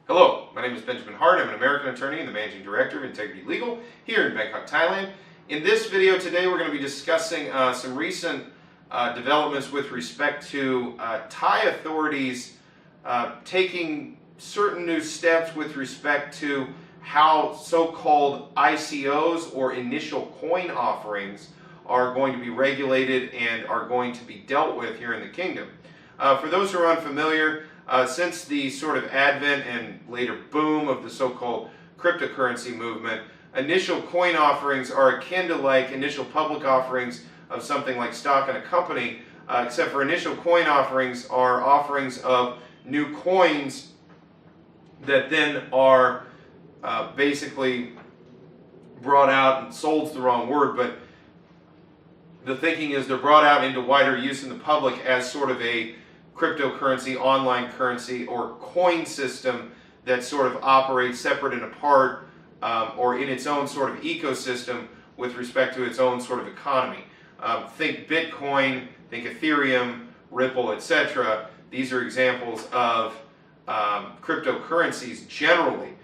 Hello, my name is Benjamin Hart. I'm an American attorney and the Managing Director of Integrity Legal here in Bangkok, Thailand. In this video today, we're going to be discussing some recent developments with respect to Thai authorities taking certain new steps with respect to how so-called ICOs or initial coin offerings are going to be regulated and are going to be dealt with here in the kingdom. For those who are unfamiliar, since the sort of advent and later boom of the so-called cryptocurrency movement, initial coin offerings are akin to like initial public offerings of something like stock in a company, except for initial coin offerings are offerings of new coins that then are basically brought out, and sold's the wrong word, but the thinking is they're brought out into wider use in the public as sort of a cryptocurrency, online currency, or coin system that sort of operates separate and apart or in its own sort of ecosystem with respect to its own sort of economy. Think Bitcoin, think Ethereum, Ripple, etc. These are examples of cryptocurrencies generally.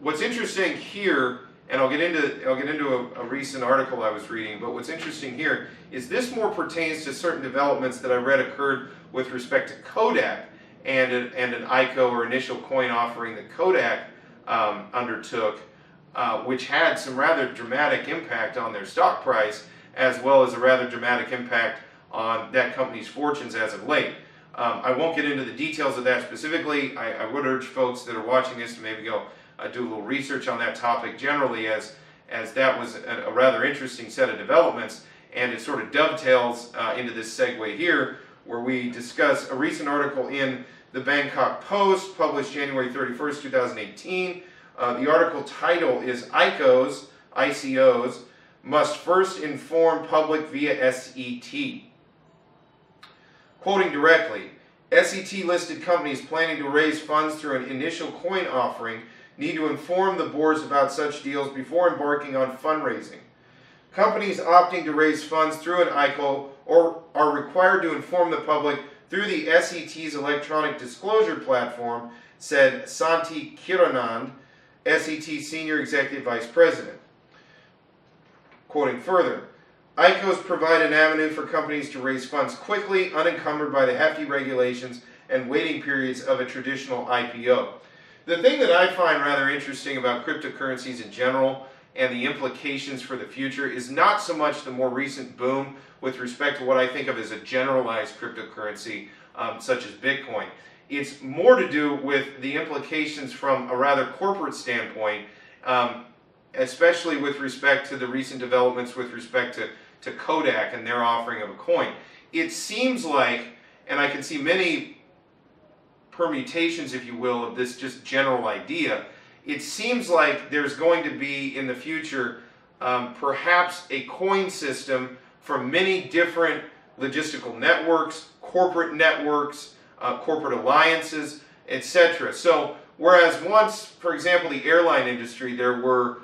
What's interesting here, and I'll get into a recent article I was reading, but what's interesting here is this more pertains to certain developments that I read occurred with respect to Kodak and an ICO or initial coin offering that Kodak undertook, which had some rather dramatic impact on their stock price, as well as a rather dramatic impact on that company's fortunes as of late. I won't get into the details of that specifically. I would urge folks that are watching this to maybe go do a little research on that topic generally, as that was a rather interesting set of developments, and it sort of dovetails into this segue here, where we discuss a recent article in the Bangkok Post, published January 31st, 2018. The article title is ICOs must first inform public via SET. Quoting directly, SET listed companies planning to raise funds through an initial coin offering need to inform the boards about such deals before embarking on fundraising. Companies opting to raise funds through an ICO are required to inform the public through the SET's electronic disclosure platform, said Santi Kiranand, SET Senior Executive Vice President. Quoting further, ICOs provide an avenue for companies to raise funds quickly, unencumbered by the hefty regulations and waiting periods of a traditional IPO. The thing that I find rather interesting about cryptocurrencies in general and the implications for the future is not so much the more recent boom with respect to what I think of as a generalized cryptocurrency such as Bitcoin. It's more to do with the implications from a rather corporate standpoint, especially with respect to the recent developments with respect to Kodak and their offering of a coin. It seems like, and I can see many permutations, if you will, of this just general idea, it seems like there's going to be in the future perhaps a coin system for many different logistical networks, corporate alliances, etc. So whereas once, for example, the airline industry, there were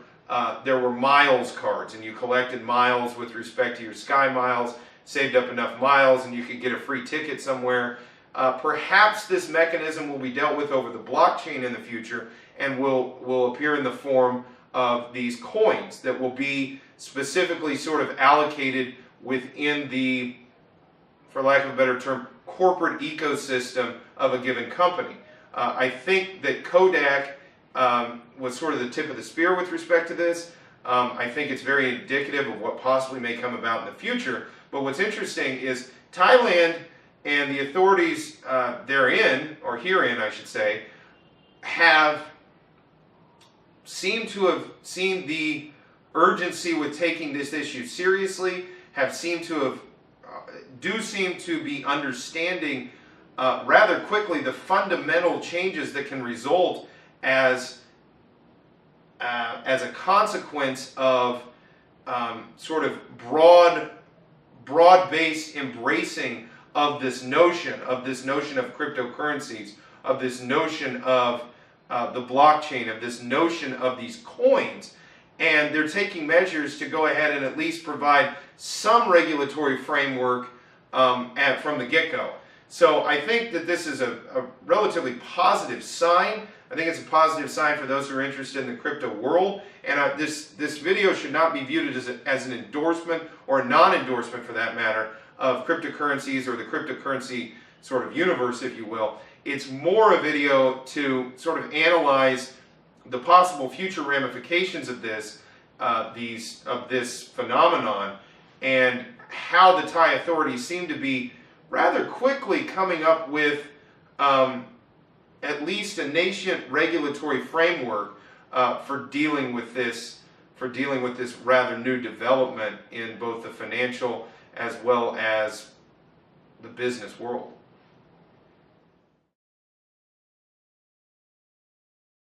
miles cards, and you collected miles with respect to your Sky Miles, saved up enough miles, and you could get a free ticket somewhere. Perhaps this mechanism will be dealt with over the blockchain in the future and will appear in the form of these coins that will be specifically sort of allocated within the, for lack of a better term, corporate ecosystem of a given company. I think that Kodak was sort of the tip of the spear with respect to this. I think it's very indicative of what possibly may come about in the future. But what's interesting is Thailand and the authorities therein, or herein I should say, seem to have seen the urgency with taking this issue seriously, seem to be understanding rather quickly the fundamental changes that can result as a consequence of sort of broad-based embracing of this notion of cryptocurrencies, of this notion of the blockchain, of this notion of these coins. And they're taking measures to go ahead and at least provide some regulatory framework from the get-go. So I think that this is a relatively positive sign. I think it's a positive sign for those who are interested in the crypto world. And this video should not be viewed as an endorsement or a non-endorsement, for that matter, of cryptocurrencies or the cryptocurrency sort of universe, if you will. It's more a video to sort of analyze the possible future ramifications of this phenomenon, and how the Thai authorities seem to be rather quickly coming up with at least a nascent regulatory framework for dealing with this rather new development in both the financial as well as the business world.